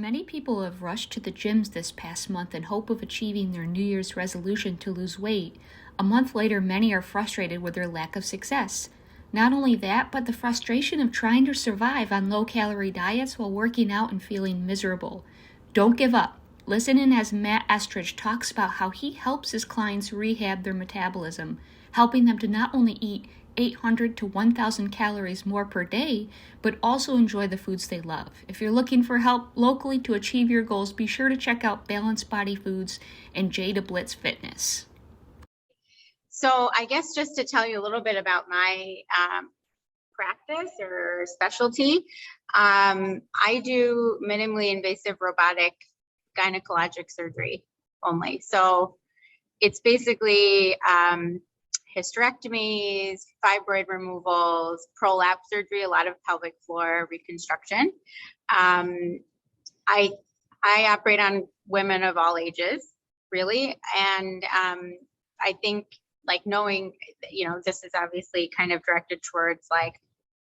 many people have rushed to the gyms this past month in hope of achieving their New Year's resolution to lose weight. A month later, many are frustrated with their lack of success. Not only that, but the frustration of trying to survive on low-calorie diets while working out and feeling miserable. Don't give up. Listen in as Matt Estridge talks about how he helps his clients rehab their metabolism, helping them to not only eat 800 to 1,000 calories more per day, but also enjoy the foods they love. If you're looking for help locally to achieve your goals, be sure to check out Balanced Body Foods and Jada Blitz Fitness. So I guess just to tell you a little bit about my practice or specialty, I do minimally invasive robotic gynecologic surgery only. So it's basically hysterectomies, fibroid removals, prolapse surgery, a lot of pelvic floor reconstruction. I operate on women of all ages, really. And I think like knowing, this is obviously kind of directed towards like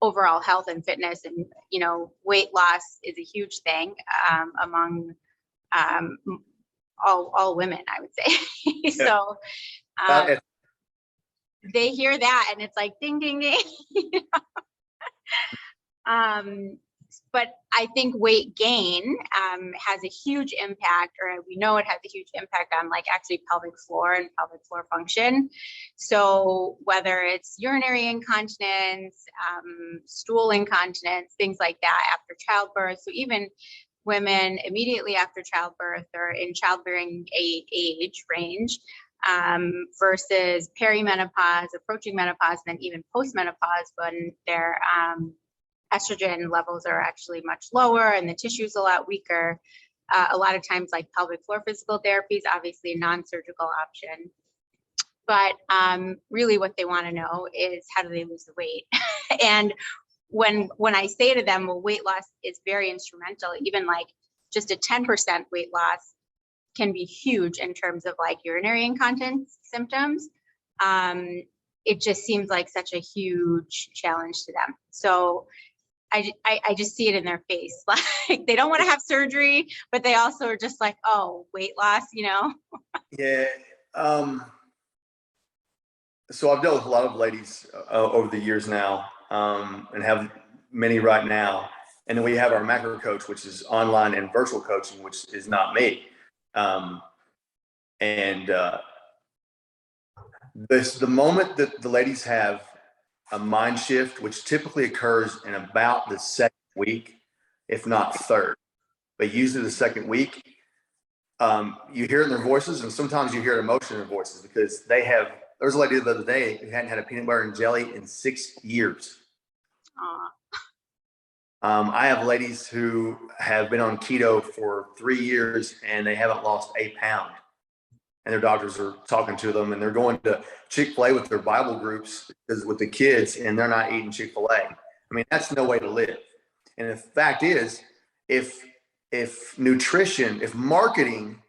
overall health and fitness, and, weight loss is a huge thing among all women, I would say. So they hear that and it's like ding, ding, ding. But I think weight gain has a huge impact, or we know it has a huge impact on like actually pelvic floor and pelvic floor function. So whether it's urinary incontinence, stool incontinence, things like that after childbirth. So even women immediately after childbirth or in childbearing age range, versus perimenopause, approaching menopause, and then even postmenopause when their estrogen levels are actually much lower and the tissue is a lot weaker. A lot of times like pelvic floor physical therapy is obviously a non-surgical option. But really what they want to know is how do they lose the weight? And when I say to them, well, weight loss is very instrumental, even like just a 10% weight loss can be huge in terms of like urinary incontinence symptoms. It just seems like such a huge challenge to them. So I just see it in their face. Like they don't want to have surgery, but they also are just like, oh, weight loss, Yeah. So I've dealt with a lot of ladies over the years now, and have many right now. And then we have our macro coach, which is online and virtual coaching, which is not me. The moment that the ladies have a mind shift, which typically occurs in about the second week, if not third, but usually the second week, you hear it in their voices, and sometimes you hear emotion in their voices because there was a lady the other day who hadn't had a peanut butter and jelly in 6 years. I have ladies who have been on keto for 3 years and they haven't lost a pound. And their doctors are talking to them, and they're going to Chick-fil-A with their Bible groups with the kids, and they're not eating Chick-fil-A. I mean, that's no way to live. And the fact is, if nutrition, if marketing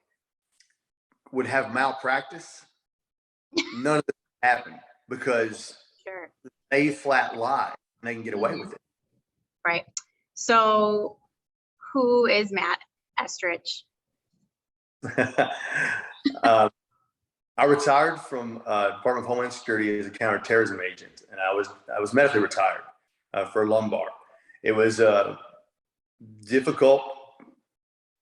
would have malpractice, none of this would happen because they flat lie and they can get away with it. Right. So who is Matt Estridge? I retired from Department of Homeland Security as a counterterrorism agent, and I was medically retired for lumbar. It was a difficult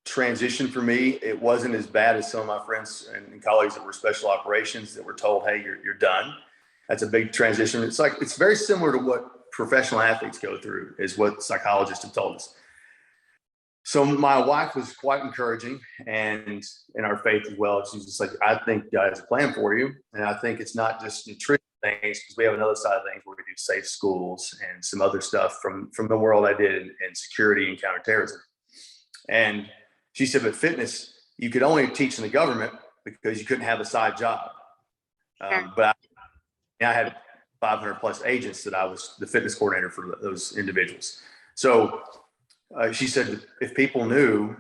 transition for me. It wasn't as bad as some of my friends and colleagues that were special operations that were told, "Hey, you're done." That's a big transition. It's very similar to what professional athletes go through, is what psychologists have told us. So my wife was quite encouraging, and in our faith as well. She's just like, "I think God has a plan for you." And I think it's not just nutrition things, because we have another side of things where we do safe schools and some other stuff from the world I did in security and counterterrorism. And she said, but fitness, you could only teach in the government because you couldn't have a side job. But I had 500 plus agents that I was the fitness coordinator for those individuals. So she said, if people knew,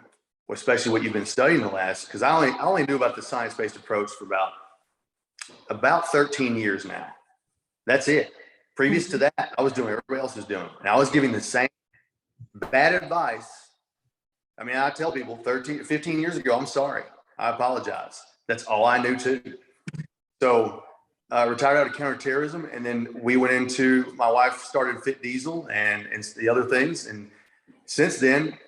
especially what you've been studying the last, because I only knew about the science-based approach for about 13 years now. That's it. Previous to that, I was doing what everybody else was doing. And I was giving the same bad advice I mean, I tell people 15 years ago, I'm sorry. I apologize. That's all I knew too. So retired out of counterterrorism. And then we went into, my wife started Fit Diesel and the other things. And since then,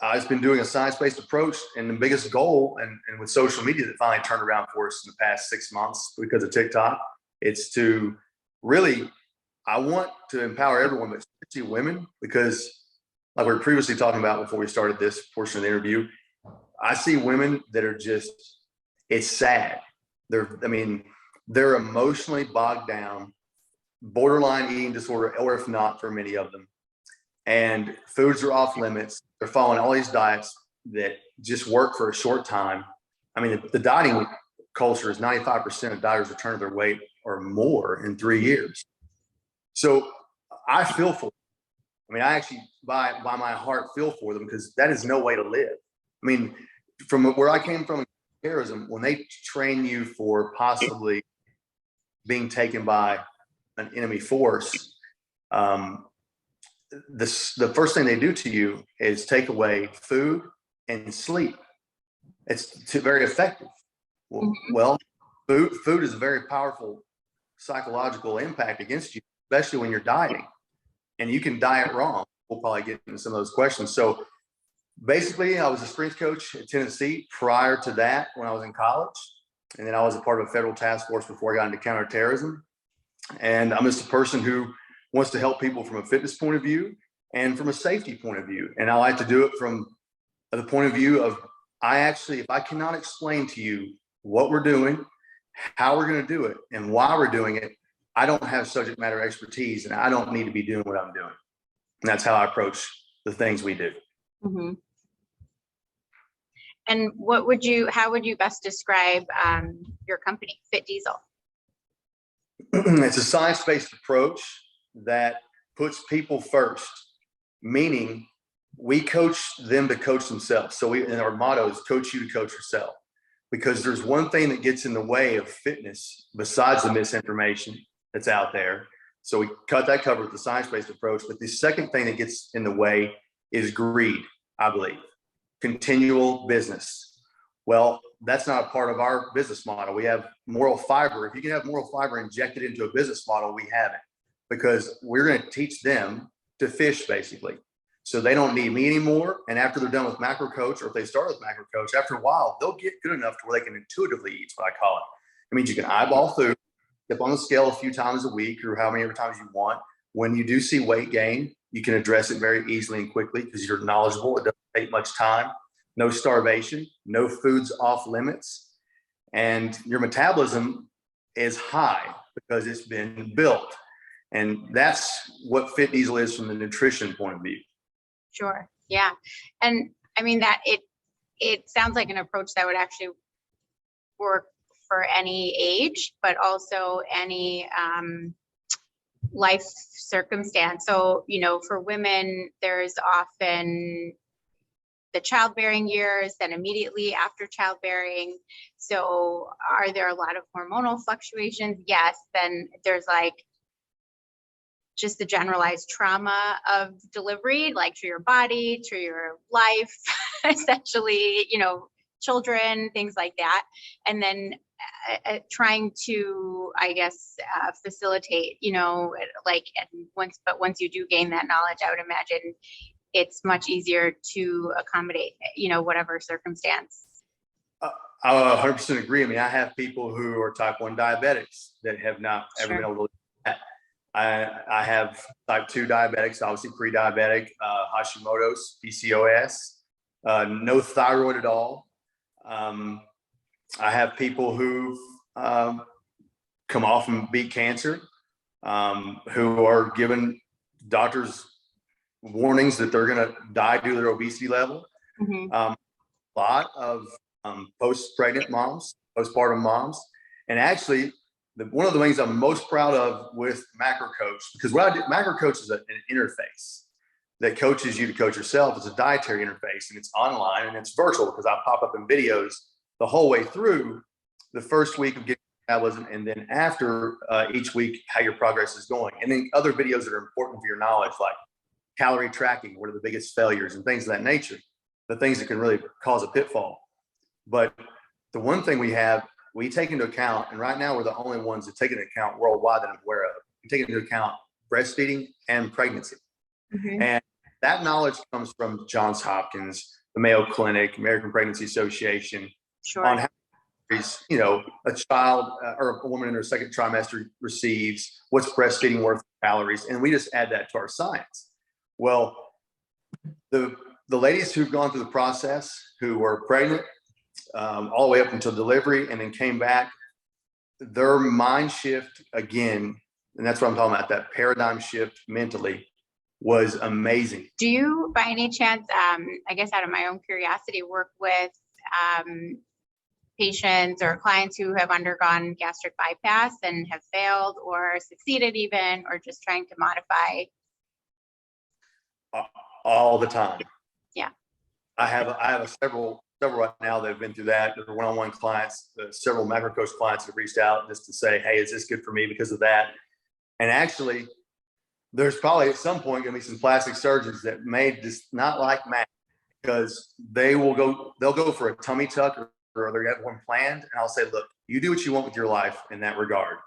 I've been doing a science-based approach, and the biggest goal, and with social media that finally turned around for us in the past 6 months because of TikTok, it's to really, I want to empower everyone, but especially women, because like we were previously talking about before we started this portion of the interview, I see women that are just, it's sad. They're emotionally bogged down, borderline eating disorder, or if not, for many of them. And foods are off limits. They're following all these diets that just work for a short time. I mean, the dieting culture is 95% of dieters return to their weight or more in 3 years. So I feel for them. I mean, I actually, by my heart, feel for them, because that is no way to live. I mean, from where I came from in terrorism, when they train you for possibly being taken by an enemy force, the first thing they do to you is take away food and sleep. It's very effective. Well, food is a very powerful psychological impact against you, especially when you're dieting. And you can diet wrong. We'll probably get into some of those questions. So basically, I was a strength coach at Tennessee prior to that when I was in college. And then I was a part of a federal task force before I got into counterterrorism. And I'm just a person who wants to help people from a fitness point of view and from a safety point of view. And I like to do it from the point of view of, if I cannot explain to you what we're doing, how we're going to do it, and why we're doing it, I don't have subject matter expertise, and I don't need to be doing what I'm doing. And that's how I approach the things we do. Mm-hmm. And how would you best describe your company, Fit Diesel? It's a science-based approach that puts people first, meaning we coach them to coach themselves. So and our motto is coach you to coach yourself, because there's one thing that gets in the way of fitness besides the misinformation that's out there. So we cut that cover with the science-based approach. But the second thing that gets in the way is greed, I believe. Continual business. Well, that's not a part of our business model. We have moral fiber. If you can have moral fiber injected into a business model, we have it, because we're going to teach them to fish, basically. So they don't need me anymore. And after they're done with macro coach, or if they start with macro coach, after a while, they'll get good enough to where they can intuitively eat, what I call it. It means you can eyeball food, step on the scale a few times a week, or how many times you want. When you do see weight gain, you can address it very easily and quickly because you're knowledgeable. It doesn't take much time. No starvation, no foods off limits. And your metabolism is high because it's been built. And that's what Fit Diesel is from the nutrition point of view. Sure. Yeah. And I mean, that it sounds like an approach that would actually work for any age, but also any life circumstance. So, for women, there's often the childbearing years, then immediately after childbearing. So are there a lot of hormonal fluctuations? Yes. Then there's just the generalized trauma of delivery, like through your body, through your life, essentially, children, things like that. And then trying to, I guess, facilitate, once you do gain that knowledge, I would imagine it's much easier to accommodate, whatever circumstance. I 100% agree. I mean, I have people who are type 1 diabetics that have not ever been able to do that. I have type 2 diabetics, obviously pre-diabetic, Hashimoto's, PCOS, no thyroid at all. I have people who've come off and beat cancer, who are given doctors warnings that they're going to die due to their obesity level. Mm-hmm. A lot of post-pregnant moms, postpartum moms. And actually, one of the things I'm most proud of with Macro Coach, because what I do, Macro Coach is an interface that coaches you to coach yourself. It's a dietary interface, and it's online and it's virtual, because I pop up in videos the whole way through the first week of getting metabolism, and then after each week, how your progress is going. And then other videos that are important for your knowledge, like calorie tracking, what are the biggest failures and things of that nature, the things that can really cause a pitfall. But the one thing we take into account, and right now we're the only ones that take into account worldwide that I'm aware of, we take into account breastfeeding and pregnancy. And that knowledge comes from Johns Hopkins, the Mayo Clinic, American Pregnancy Association, on how a child or a woman in her second trimester receives, what's breastfeeding worth of calories, and we just add that to our science. Well, the ladies who've gone through the process, who were pregnant all the way up until delivery and then came back, their mind shift again, and that's what I'm talking about, that paradigm shift mentally was amazing. Do you, by any chance, I guess out of my own curiosity, work with patients or clients who have undergone gastric bypass and have failed or succeeded even, or just trying to modify? All the time. Yeah. I have several right now that have been through that. There are one-on-one clients, several macrocoach clients have reached out just to say, hey, is this good for me because of that? And actually, there's probably at some point going to be some plastic surgeons that may just not like math, because they'll go for a tummy tuck or they have one planned. And I'll say, look, you do what you want with your life in that regard.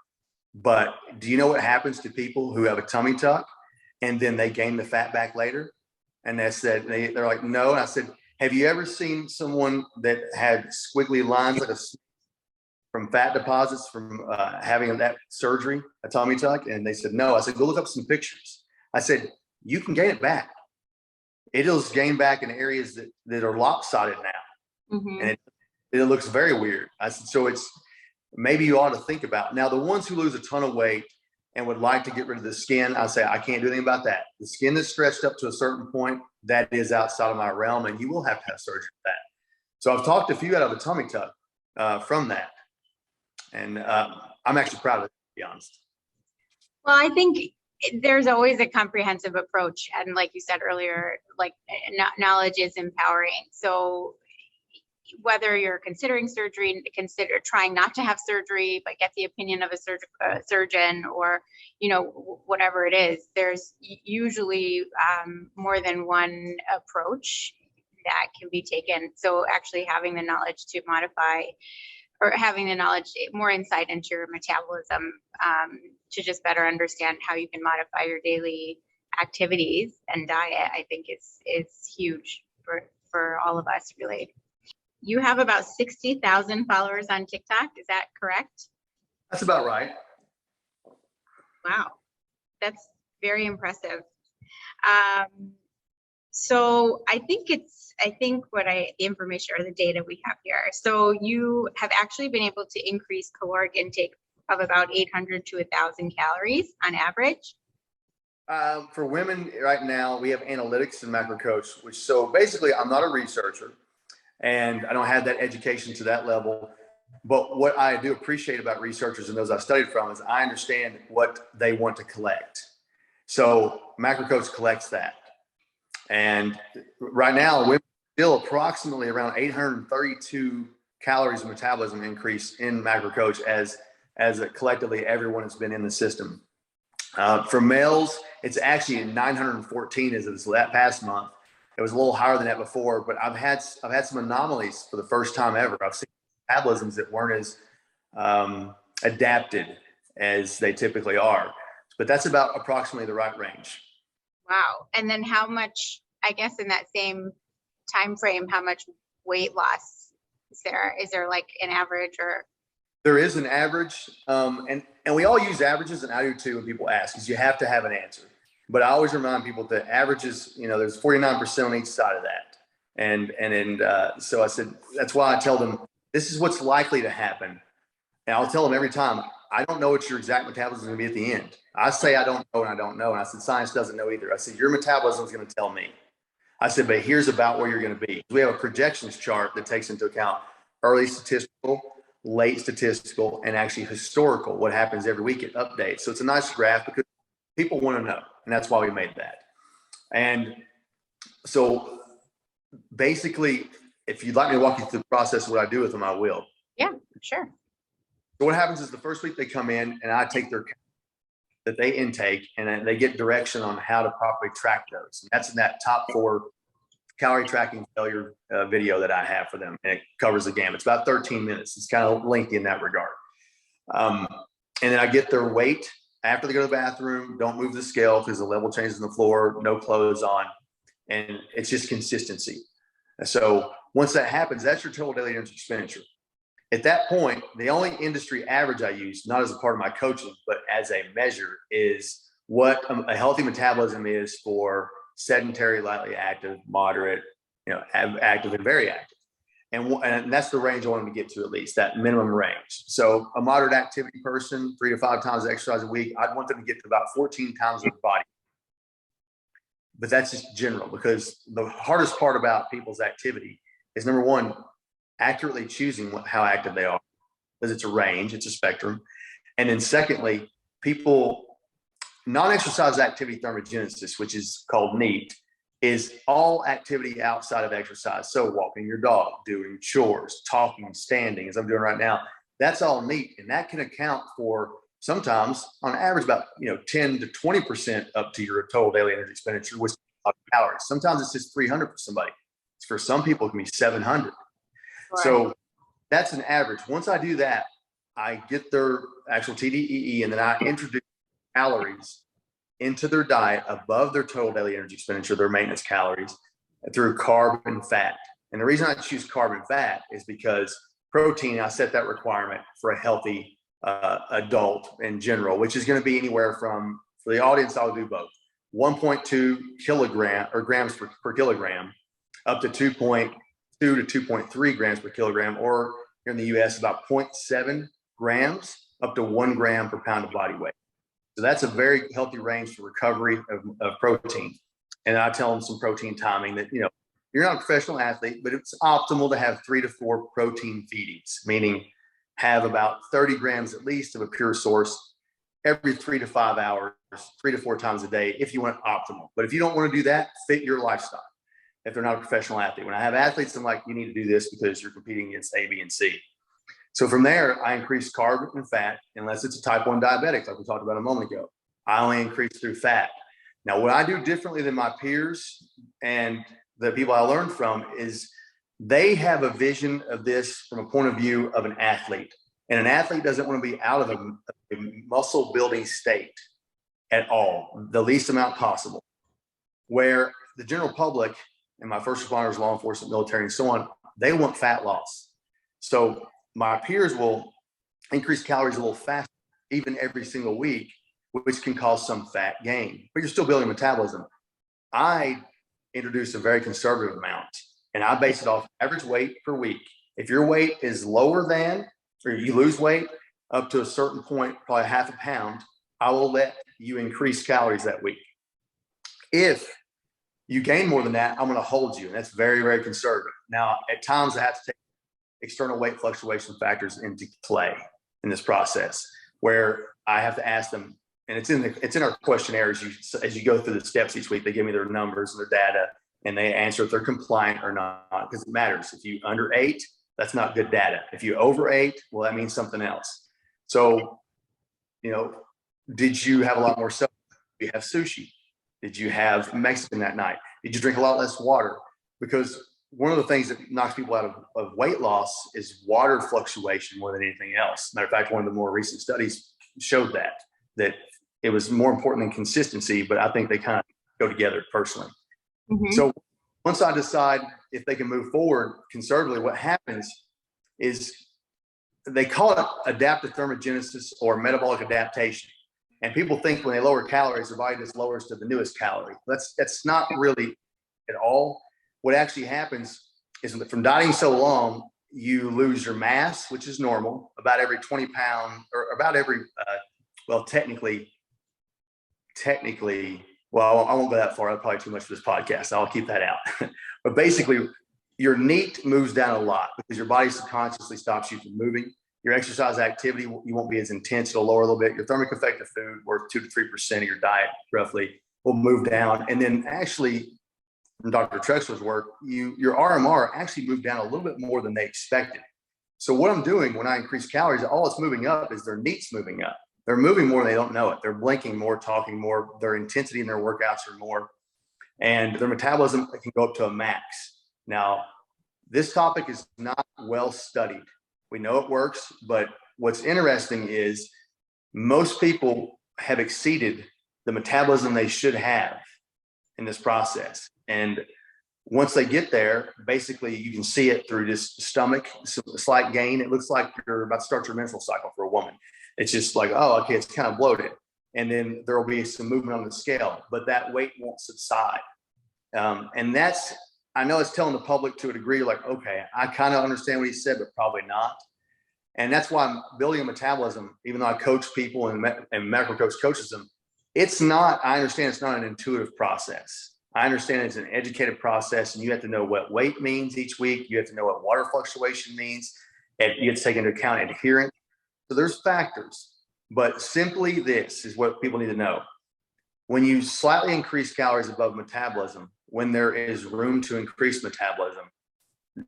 But do you know what happens to people who have a tummy tuck and then they gain the fat back later? And they said, they're like, no. And I said, have you ever seen someone that had squiggly lines like from fat deposits from having that surgery, a tummy tuck? And they said, no. I said, go look up some pictures. I said, you can gain it back. It'll gain back in areas that are lopsided now. And it looks very weird. I said, so it's maybe you ought to think about. Now, the ones who lose a ton of weight and would like to get rid of the skin, I say, I can't do anything about that. The skin is stretched up to a certain point. That is outside of my realm, and you will have to have surgery for that. So I've talked a few out of a tummy tuck from that. And I'm actually proud of it, to be honest. Well, I think there's always a comprehensive approach. And like you said earlier, like knowledge is empowering. So whether you're considering surgery, consider trying not to have surgery, but get the opinion of a surgeon, or, whatever it is, there's usually more than one approach that can be taken. So actually having the knowledge to modify, or having the knowledge, more insight into your metabolism, to just better understand how you can modify your daily activities and diet, I think is huge for all of us, really. You have about 60,000 followers on TikTok. Is that correct? That's about right. Wow. That's very impressive. So I think the information or the data we have here. So you have actually been able to increase caloric intake of about 800 to 1,000 calories on average. For women right now, we have analytics and macrocoach, which, so basically I'm not a researcher and I don't have that education to that level. But what I do appreciate about researchers and those I've studied from is I understand what they want to collect. So macrocoach collects that. And right now, women still approximately around 832 calories of metabolism increase in macrocoach as collectively everyone has been in the system. For males, it's actually 914 as of that past month. It was a little higher than that before, but I've had some anomalies for the first time ever. I've seen metabolisms that weren't as adapted as they typically are. But that's about approximately the right range. Wow. And then how much, I guess in that same time frame, how much weight loss is there? Is there like an average or? There is an average, and we all use averages, and I do too when people ask, because you have to have an answer. But I always remind people that averages, there's 49% on each side of that. And so I said, that's why I tell them, this is what's likely to happen. And I'll tell them every time, I don't know what your exact metabolism is going to be at the end. I say, I don't know, and I don't know. And I said, science doesn't know either. I said, your metabolism is going to tell me. I said, but here's about where you're going to be. We have a projections chart that takes into account early statistical, late statistical, and actually historical, what happens every week. It updates. So it's a nice graph because people want to know. And that's why we made that. And so basically, if you'd like me to walk you through the process of what I do with them, I will. Yeah, sure. So what happens is the first week they come in and I take their that they intake, and then they get direction on how to properly track those. And that's in that top 4 calorie tracking failure video that I have for them. And it covers the gamut. It's about 13 minutes. It's kind of lengthy in that regard. And then I get their weight after they go to the bathroom. Don't move the scale because the level changes on the floor, no clothes on. And it's just consistency. So once that happens, that's your total daily energy expenditure. At that point, the only industry average I use, not as a part of my coaching, but as a measure, is what a healthy metabolism is for sedentary, lightly active, moderate, active, and very active. And that's the range I want them to get to, at least that minimum range. So a moderate activity person, 3 to 5 times exercise a week, I'd want them to get to about 14 times their body. But that's just general, because the hardest part about people's activity is, number one, accurately choosing how active they are, because it's a range, it's a spectrum. And then secondly, non-exercise activity thermogenesis, which is called NEAT, is all activity outside of exercise. So walking your dog, doing chores, talking, standing, as I'm doing right now, that's all NEAT. And that can account for sometimes, on average, about 10 to 20% up to your total daily energy expenditure, which is a lot of calories. Sometimes it's just 300 for somebody. For some people, it can be 700. Right. So that's an average. Once I do that, I get their actual TDEE, and then I introduce calories into their diet above their total daily energy expenditure, their maintenance calories, through carb and fat. And the reason I choose carb and fat is because protein, I set that requirement for a healthy adult in general, which is going to be anywhere from, for the audience, I'll do both, 1.2 grams per kilogram up to 2.2 to 2.3 grams per kilogram, or here in the US, about 0.7 grams up to 1 gram per pound of body weight. So that's a very healthy range for recovery of protein. And I tell them some protein timing that, you're not a professional athlete, but it's optimal to have 3 to 4 protein feedings, meaning have about 30 grams at least of a pure source every 3 to 5 hours, 3 to 4 times a day, if you want optimal. But if you don't want to do that, fit your lifestyle. If they're not a professional athlete, when I have athletes, I'm like, you need to do this because you're competing against A, B, and C. So from there, I increase carb and fat, unless it's a type 1 diabetic, like we talked about a moment ago. I only increase through fat. Now, what I do differently than my peers and the people I learned from is they have a vision of this from a point of view of an athlete. And an athlete doesn't want to be out of a muscle building state at all, the least amount possible. Where the general public and my first responders, law enforcement, military, and so on, they want fat loss. So my peers will increase calories a little faster, even every single week, which can cause some fat gain, but you're still building metabolism. I introduce a very conservative amount, and I base it off average weight per week. If your weight is lower than, or you lose weight up to a certain point, probably half a pound, I will let you increase calories that week. If you gain more than that, I'm going to hold you. And that's very, very conservative. Now, at times I have to take external weight fluctuation factors into play in this process, where I have to ask them, and it's in our questionnaire as you go through the steps each week. They give me their numbers and their data, and they answer if they're compliant or not, because it matters. If you underate, that's not good data. If you overate, well, that means something else. So, did you have a lot more stuff? Did you have sushi? Did you have Mexican that night? Did you drink a lot less water? Because one of the things that knocks people out of weight loss is water fluctuation more than anything else. Matter of fact, one of the more recent studies showed that it was more important than consistency, but I think they kind of go together personally. Mm-hmm. So once I decide if they can move forward conservatively, what happens is they call it adaptive thermogenesis or metabolic adaptation. And people think when they lower calories, their body just lowers to the newest calorie. That's not really at all. What actually happens is from dieting so long, you lose your mass, which is normal, about every 20 pounds, or about every, technically, well, I won't go that far. That's probably too much for this podcast. I'll keep that out. But basically, your NEAT moves down a lot because your body subconsciously stops you from moving. Your exercise activity, you won't be as intense. It'll lower a little bit. Your thermic effective food, worth 2 to 3% of your diet, roughly, will move down. And then actually, from Dr. Trexler's work, your RMR actually moved down a little bit more than they expected. So what I'm doing when I increase calories, all it's moving up is their NEAT's moving up. They're moving more and they don't know it. They're blinking more, talking more. Their intensity in their workouts are more, and their metabolism can go up to a max. Now, this topic is not well studied. We know it works, but what's interesting is most people have exceeded the metabolism they should have in this process. And once they get there, basically you can see it through this stomach, slight gain. It looks like you're about to start your menstrual cycle for a woman. It's just like, oh, okay, it's kind of bloated. And then there will be some movement on the scale, but that weight won't subside. And that's, I know it's telling the public to a degree, like, okay, I kind of understand what he said, but probably not. And that's why I'm building a metabolism, even though I coach people and medical coach coaches them. It's not, I understand it's not an intuitive process. I understand it's an educated process, and you have to know what weight means each week. You have to know what water fluctuation means, and you have to take into account adherence. So there's factors, but simply this is what people need to know. When you slightly increase calories above metabolism, when there is room to increase metabolism,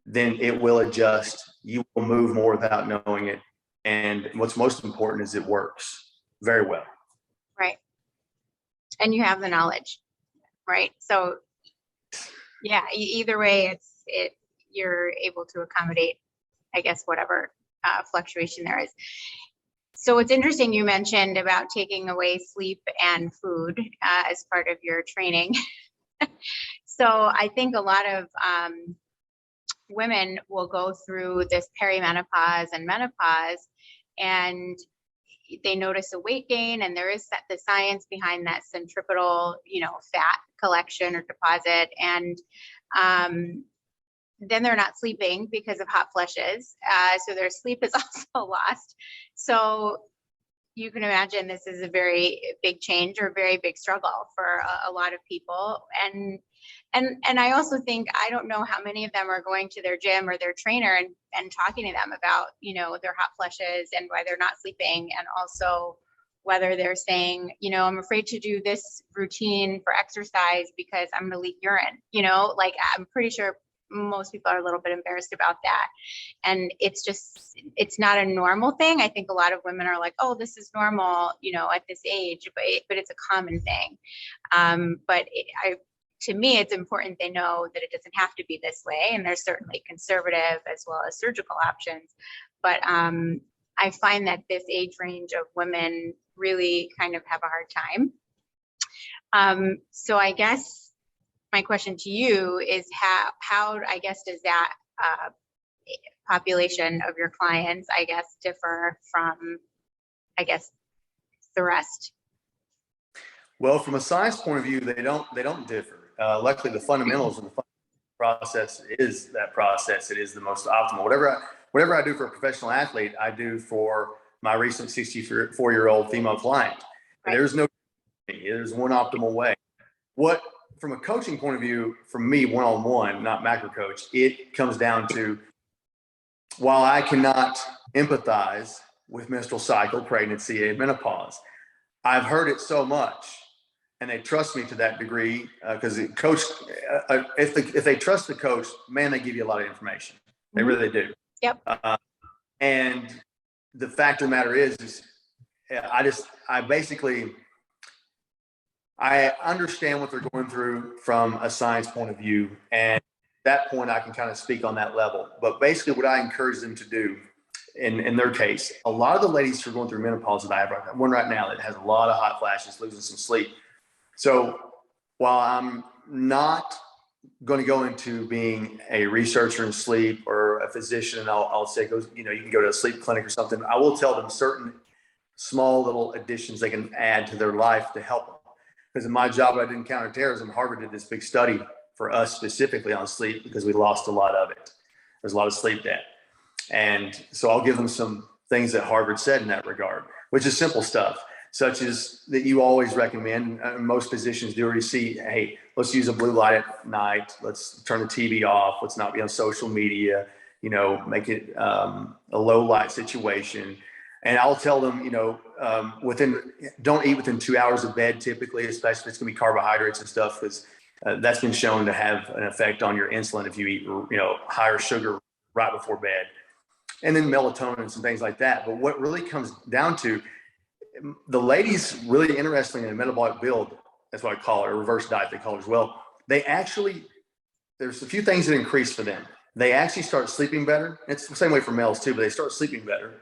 then it will adjust. You will move more without knowing it. And what's most important is it works very well. Right. And you have the knowledge, right? So yeah, either way, you're able to accommodate, I guess, whatever fluctuation there is. So it's interesting you mentioned about taking away sleep and food as part of your training. So I think a lot of women will go through this perimenopause and menopause, and they notice a weight gain, and there is the science behind that centripetal, fat collection or deposit. And then they're not sleeping because of hot flushes. So their sleep is also lost. So you can imagine this is a very big change or a very big struggle for a lot of people. And I also think, I don't know how many of them are going to their gym or their trainer and talking to them about, their hot flushes and why they're not sleeping. And also whether they're saying, I'm afraid to do this routine for exercise because I'm going to leak urine, I'm pretty sure most people are a little bit embarrassed about that. And it's not a normal thing. I think a lot of women are like, oh, this is normal, at this age, but it's a common thing. To me, it's important they know that it doesn't have to be this way. And there's certainly conservative as well as surgical options. But I find that this age range of women really kind of have a hard time. So I guess my question to you is how I guess, does that population of your clients, I guess, differ from, I guess, the rest? Well, from a science point of view, they don't differ. Luckily, the fundamentals of the process is that process. It is the most optimal. Whatever I do for a professional athlete, I do for my recent 64-year-old female client. Right. There's one optimal way. What, from a coaching point of view, from me, one-on-one, not macro coach, it comes down to, while I cannot empathize with menstrual cycle, pregnancy, and menopause, I've heard it so much. And they trust me to that degree because the coach, if they trust the coach, man, they give you a lot of information. They really do. Yep. And the fact of the matter is I understand what they're going through from a science point of view. And at that point, I can kind of speak on that level. But basically what I encourage them to do in their case, a lot of the ladies who are going through menopause that I have one right now that has a lot of hot flashes, losing some sleep. So while I'm not going to go into being a researcher in sleep or a physician, and I'll say, you can go to a sleep clinic or something, I will tell them certain small little additions they can add to their life to help them. Because in my job, I did in counterterrorism, Harvard did this big study for us specifically on sleep because we lost a lot of it. There's a lot of sleep debt. And so I'll give them some things that Harvard said in that regard, which is simple stuff, such as that you always recommend. Most physicians do already see, hey, let's use a blue light at night. Let's turn the TV off. Let's not be on social media, make it a low light situation. And I'll tell them, don't eat within 2 hours of bed typically, especially if it's going to be carbohydrates and stuff, because that's been shown to have an effect on your insulin if you eat, higher sugar right before bed. And then melatonin and some things like that. But what really comes down to, the ladies really interesting in a metabolic build, that's what I call it, a reverse diet they call it as well. They actually, there's a few things that increase for them. They actually start sleeping better. It's the same way for males too, but they start sleeping better.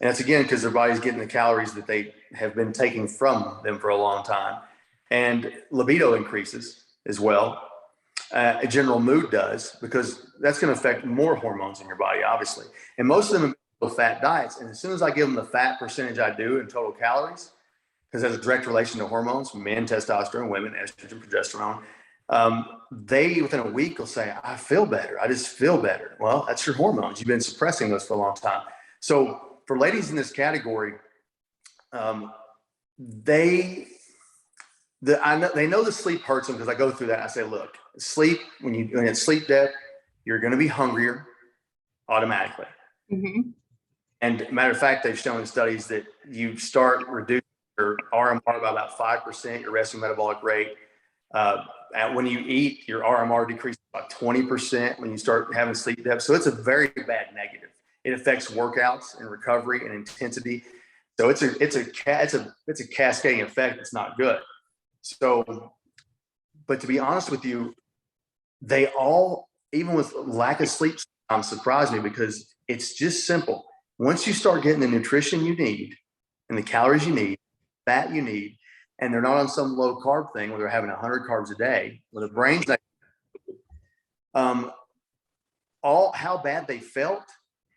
And that's again because their body's getting the calories that they have been taking from them for a long time. And libido increases as well. A general mood does, because that's going to affect more hormones in your body, obviously. And most of them are fat diets. And as soon as I give them the fat percentage I do in total calories, because there's a direct relation to hormones, men, testosterone, women, estrogen, progesterone, they within a week will say, I feel better. I just feel better. Well, that's your hormones. You've been suppressing those for a long time. So for ladies in this category, they know the sleep hurts them, because I go through that. I say, look, sleep, when it's sleep debt, you're going to be hungrier automatically. Mm-hmm. And matter of fact, they've shown in studies that you start reducing your RMR by about 5%, your resting metabolic rate. When you eat, your RMR decreases by 20% when you start having sleep debt. So it's a very bad negative. It affects workouts and recovery and intensity. So it's a cascading effect. It's not good. So, but to be honest with you, they all, even with lack of sleep, surprise me, because it's just simple. Once you start getting the nutrition you need and the calories you need, fat you need, and they're not on some low carb thing where they're having 100 carbs a day, where the brain's not, all how bad they felt,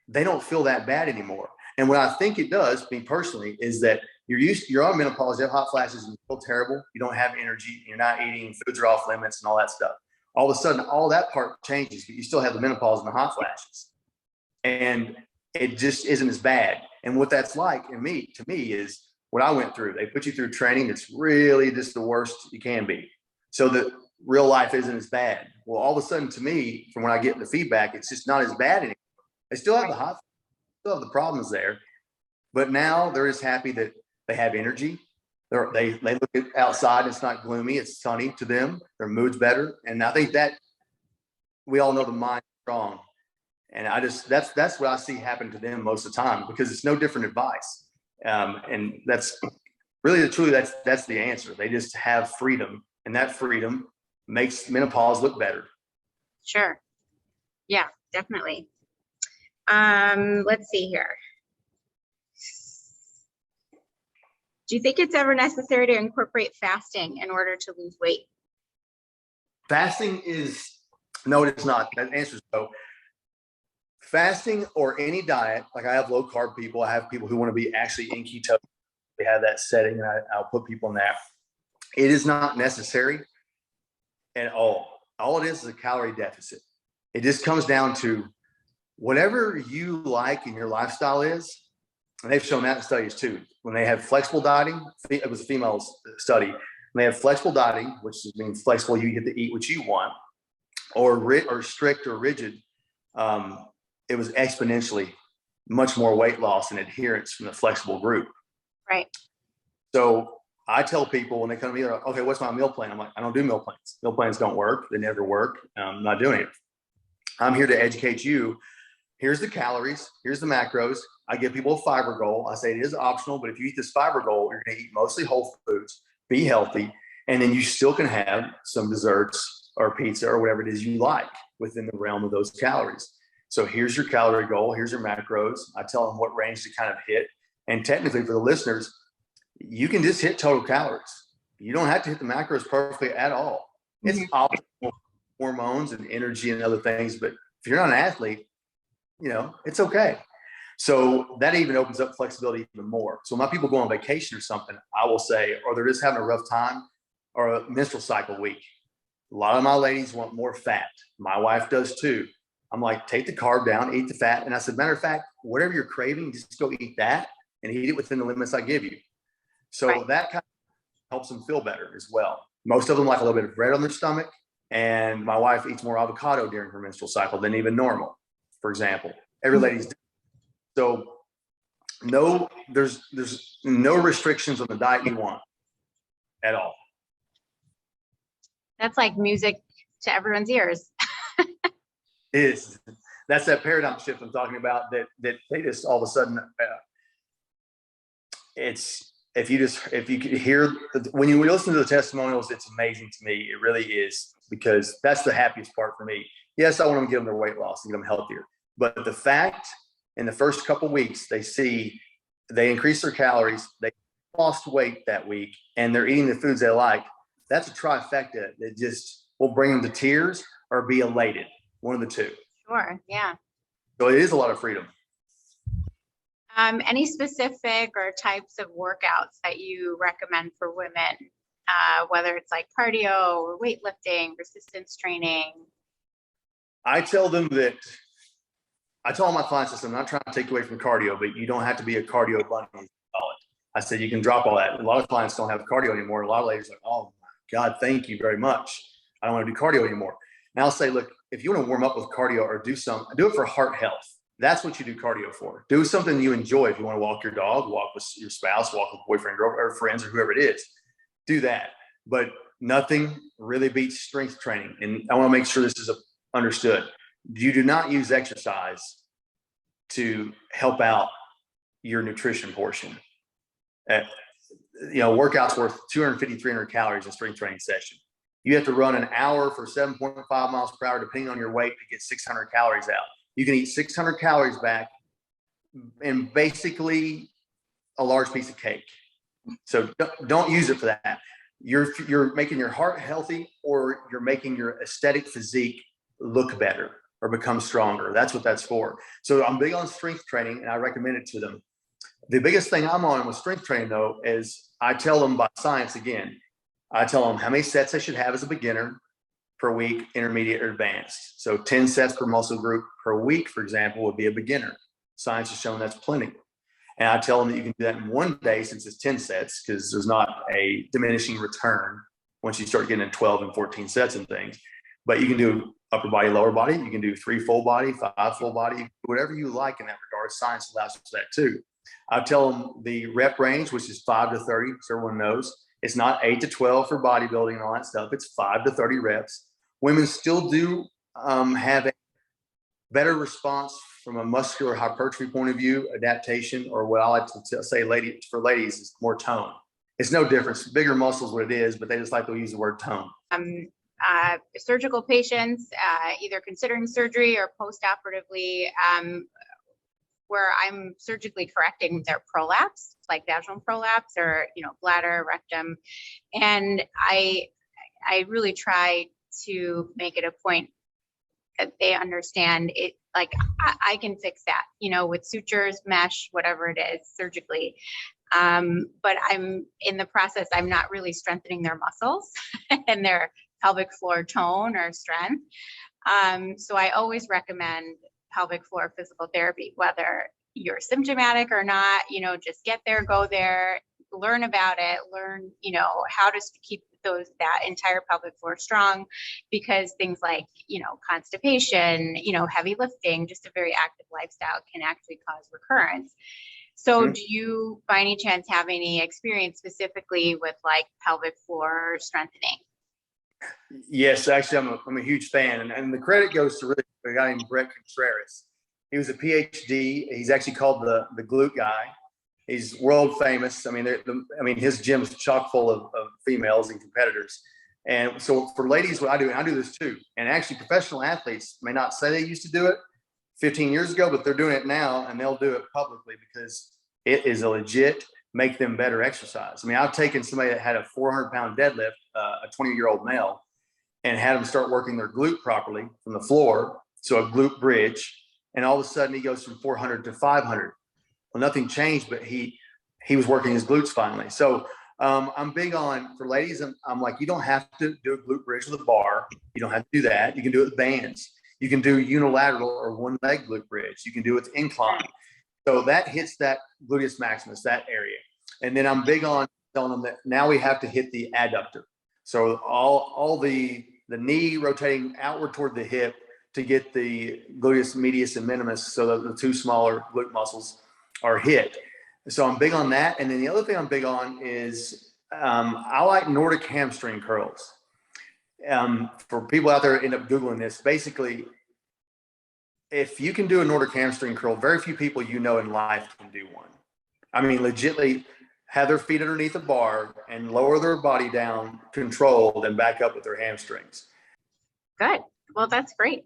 they don't feel that bad anymore. And what I think it does, me personally, is that you're on menopause, you have hot flashes, and you feel terrible, you don't have energy, you're not eating, foods are off limits and all that stuff. All of a sudden, all that part changes, but you still have the menopause and the hot flashes. And it just isn't as bad. And what that's like, to me, is what I went through. They put you through training that's really just the worst you can be, so that real life isn't as bad. Well, all of a sudden, to me, from when I get the feedback, it's just not as bad anymore. They still have the hot, still have the problems there, but now they're just happy that they have energy. They look at outside, it's not gloomy, it's sunny to them. Their mood's better. And I think that we all know the mind's strong. And that's what I see happen to them most of the time, because it's no different advice. And that's really, truly, that's the answer. They just have freedom, and that freedom makes menopause look better. Sure. Yeah, definitely. Let's see here. Do you think it's ever necessary to incorporate fasting in order to lose weight? Fasting no, it's not. That answer is no. Fasting or any diet, like I have low carb people, I have people who want to be actually in keto. They have that setting, and I'll put people in that. It is not necessary at all. All it is a calorie deficit. It just comes down to whatever you like and your lifestyle is. And they've shown that in studies too. When they have flexible dieting, it was a female study. When they have flexible dieting, which means flexible, you get to eat what you want, or strict or rigid, it was exponentially much more weight loss and adherence from the flexible group. Right. So I tell people when they come to me, like, okay, what's my meal plan? I'm like, I don't do meal plans. Meal plans don't work. They never work. I'm not doing it. I'm here to educate you. Here's the calories. Here's the macros. I give people a fiber goal. I say it is optional, but if you eat this fiber goal, you're going to eat mostly whole foods, be healthy, and then you still can have some desserts or pizza or whatever it is you like within the realm of those calories. So here's your calorie goal. Here's your macros. I tell them what range to kind of hit. And technically for the listeners, you can just hit total calories. You don't have to hit the macros perfectly at all. It's optimal hormones and energy and other things. But if you're not an athlete, it's okay. So that even opens up flexibility even more. So when my people go on vacation or something, I will say, or they're just having a rough time or a menstrual cycle week. A lot of my ladies want more fat. My wife does too. I'm like, take the carb down, eat the fat. And I said, matter of fact, whatever you're craving, just go eat that and eat it within the limits I give you. So that kind of helps them feel better as well. Most of them like a little bit of bread on their stomach. And my wife eats more avocado during her menstrual cycle than even normal, for example. Every lady's different. So there's no restrictions on the diet you want at all. That's like music to everyone's ears. That's that paradigm shift I'm talking about, that they just all of a sudden if you could hear, when you listen to the testimonials, it's amazing to me. It really is, because that's the happiest part for me. Yes, I want them to get them their weight loss and get them healthier. But the fact in the first couple of weeks, they increase their calories, they lost weight that week, and they're eating the foods they like, that's a trifecta that just will bring them to tears or be elated. One of the two. Sure. Yeah. So it is a lot of freedom. Any specific or types of workouts that you recommend for women, whether it's like cardio or weightlifting, resistance training? I tell all my clients, I'm not trying to take away from cardio, but you don't have to be a cardio bunny, as I call it. I said, you can drop all that. A lot of clients don't have cardio anymore. A lot of ladies are like, oh my God, thank you very much. I don't want to do cardio anymore. And I'll say, look, if you want to warm up with cardio or do it for heart health. That's what you do cardio for. Do something you enjoy. If you want to walk your dog, walk with your spouse, walk with boyfriend, girlfriend, or friends, or whoever it is, do that. But nothing really beats strength training. And I want to make sure this is understood. You do not use exercise to help out your nutrition portion. Workouts worth 250, 300 calories in strength training session. You have to run an hour for 7.5 miles per hour, depending on your weight, to get 600 calories out. You can eat 600 calories back and basically a large piece of cake. So don't use it for that. You're making your heart healthy, or you're making your aesthetic physique look better or become stronger. That's what that's for. So I'm big on strength training, and I recommend it to them. The biggest thing I'm on with strength training, though, is I tell them by science again. I tell them how many sets they should have as a beginner per week, intermediate, or advanced. So 10 sets per muscle group per week, for example, would be a beginner. Science has shown that's plenty. And I tell them that you can do that in one day, since it's 10 sets, because there's not a diminishing return once you start getting in 12 and 14 sets and things. But you can do upper body, lower body. You can do 3 full body, 5 full body, whatever you like in that regard. Science allows for that too. I tell them the rep range, which is 5 to 30, so everyone knows. It's not 8 to 12 for bodybuilding and all that stuff. It's 5 to 30 reps. Women still do have a better response from a muscular hypertrophy point of view, adaptation, or what I like to say for ladies is more tone. It's no difference. Bigger muscles, what it is, but they just like to use the word tone. Surgical patients, either considering surgery or post-operatively, where I'm surgically correcting their prolapse, like vaginal prolapse or, bladder, rectum. And I really try to make it a point that they understand it, like I can fix that, with sutures, mesh, whatever it is, surgically. But I'm in the process, I'm not really strengthening their muscles and their pelvic floor tone or strength. So I always recommend pelvic floor physical therapy, whether you're symptomatic or not, just get there, go there, learn about it, learn, how to keep that entire pelvic floor strong, because things like, constipation, heavy lifting, just a very active lifestyle can actually cause recurrence. So do you by any chance have any experience specifically with like pelvic floor strengthening? Yes, actually, I'm a huge fan, and the credit goes to really a guy named Bret Contreras. He was a PhD. He's actually called the glute guy. He's world famous. I mean, his gym is chock full of females and competitors. And so for ladies, what I do, and I do this too. And actually, professional athletes may not say they used to do it 15 years ago, but they're doing it now, and they'll do it publicly because it is a legit make them better exercise. I mean, I've taken somebody that had a 400-pound deadlift, a 20-year-old male, and had them start working their glute properly from the floor, so a glute bridge, and all of a sudden he goes from 400 to 500. Well, nothing changed, but he was working his glutes finally. So I'm big on, for ladies, I'm like, you don't have to do a glute bridge with a bar. You don't have to do that. You can do it with bands. You can do unilateral or one leg glute bridge. You can do it with incline. So that hits that gluteus maximus, that area. And then I'm big on telling them that now we have to hit the adductor. So all the knee rotating outward toward the hip to get the gluteus medius and minimus, so that the two smaller glute muscles are hit. So I'm big on that. And then the other thing I'm big on is I like Nordic hamstring curls. For people out there end up Googling this, basically, if you can do a Nordic hamstring curl, very few people in life can do one. I mean, legitly, have their feet underneath the bar and lower their body down, controlled, and back up with their hamstrings. Good. Well, that's great.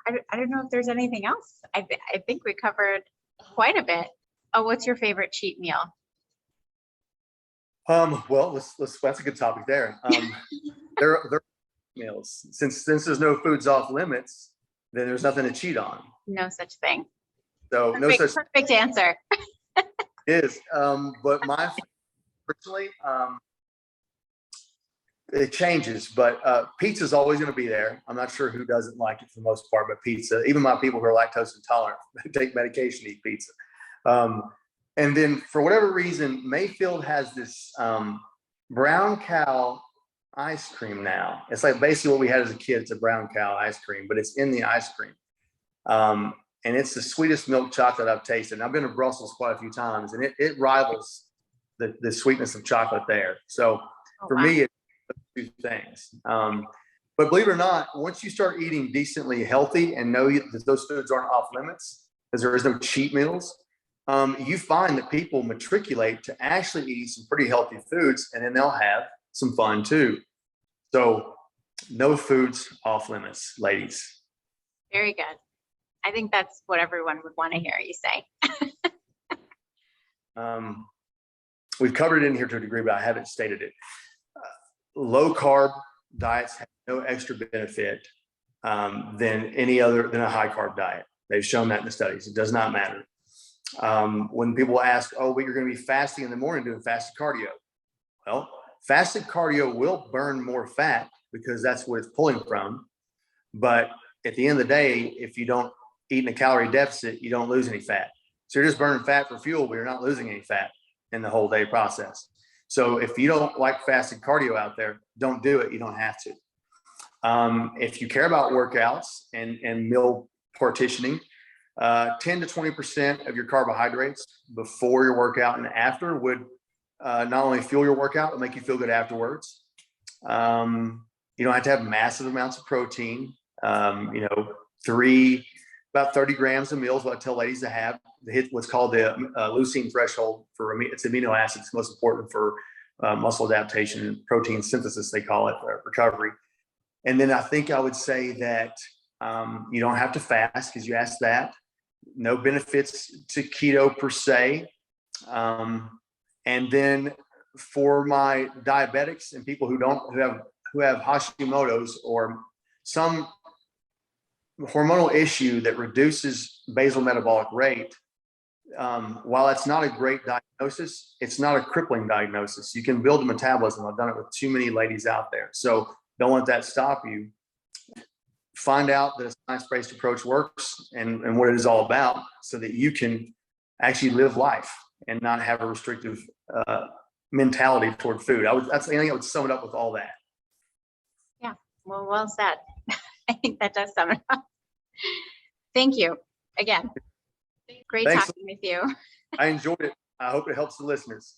I don't know if there's anything else. I think we covered quite a bit. Oh, what's your favorite cheat meal? Well, that's a good topic there. There are meals. Since there's no foods off limits, then there's nothing to cheat on. No such thing. So Perfect answer. is. But my personally, it changes, but pizza is always going to be there. I'm not sure who doesn't like it for the most part, but pizza, even my people who are lactose intolerant take medication to eat pizza. And then for whatever reason, Mayfield has this brown cow ice cream now. It's like basically what we had as a kid. It's a brown cow ice cream, but it's in the ice cream. And it's the sweetest milk chocolate I've tasted. And I've been to Brussels quite a few times, and it rivals the sweetness of chocolate there. So for me, it's two things. But believe it or not, once you start eating decently healthy and know that those foods aren't off limits, because there is no cheat meals, you find that people matriculate to actually eat some pretty healthy foods, and then they'll have some fun too. So no foods off limits, ladies. Very good. I think that's what everyone would want to hear you say. We've covered it in here to a degree, but I haven't stated it. Low carb diets have no extra benefit than a high carb diet. They've shown that in the studies. It does not matter. When people ask, oh, but you're going to be fasting in the morning doing fasted cardio. Well, fasted cardio will burn more fat because that's what it's pulling from. But at the end of the day, if you don't eat in a calorie deficit, you don't lose any fat. So you're just burning fat for fuel, but you're not losing any fat in the whole day process. So if you don't like fasted cardio out there, don't do it. You don't have to. If you care about workouts and meal partitioning, 10 to 20% of your carbohydrates before your workout and after would not only fuel your workout, but make you feel good afterwards. You don't have to have massive amounts of protein. About 30 grams a meal is what I tell ladies to have to hit what's called the leucine threshold for it's amino acids, most important for muscle adaptation and protein synthesis, they call it, recovery. And then I think I would say that you don't have to fast, because you asked that. No benefits to keto per se. And then for my diabetics and people who have Hashimoto's or some hormonal issue that reduces basal metabolic rate, while it's not a great diagnosis, it's not a crippling diagnosis. You can build a metabolism. I've done it with too many ladies out there. So don't let that stop you. Find out that a science-based approach works and what it is all about, so that you can actually live life and not have a restrictive mentality toward food. I think I would sum it up with all that. Yeah, well said. I think that does sum it up. Thank you again. Great Thanks. talking with you. I enjoyed it. I hope it helps the listeners.